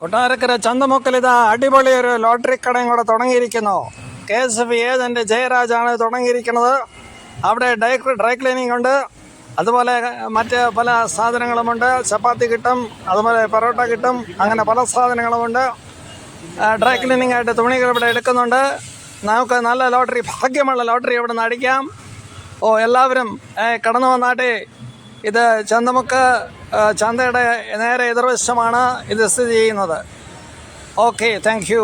കൊട്ടാരക്കര ചന്തമുക്കിൽ ഇതാ അടിപൊളി ഒരു ലോട്ടറി കടയും കൂടെ തുടങ്ങിയിരിക്കുന്നു. KSF ഏജന്റ് ജയരാജാണ് തുടങ്ങിയിരിക്കുന്നത്. അവിടെ ഡ്രൈ ക്ലീനിങ് ഉണ്ട്, അതുപോലെ മറ്റ് പല സാധനങ്ങളുമുണ്ട്. ചപ്പാത്തി കിട്ടും, അതുപോലെ പൊറോട്ട കിട്ടും, അങ്ങനെ പല സാധനങ്ങളുമുണ്ട്. ഡ്രൈ ക്ലീനിങ് ആയിട്ട് തുണികൾ ഇവിടെ എടുക്കുന്നുണ്ട്. നമുക്ക് നല്ല ലോട്ടറി, ഭാഗ്യമുള്ള ലോട്ടറി ഇവിടെ നിന്ന് അടിക്കാം. എല്ലാവരും കടന്നു വന്നാട്ടെ. ഇത് ചന്തമുക്ക് ചന്തയുടെ നേരെ എതിർവശമാണ് ഇത് സ്ഥിതി ചെയ്യുന്നത്. Okay, thank you.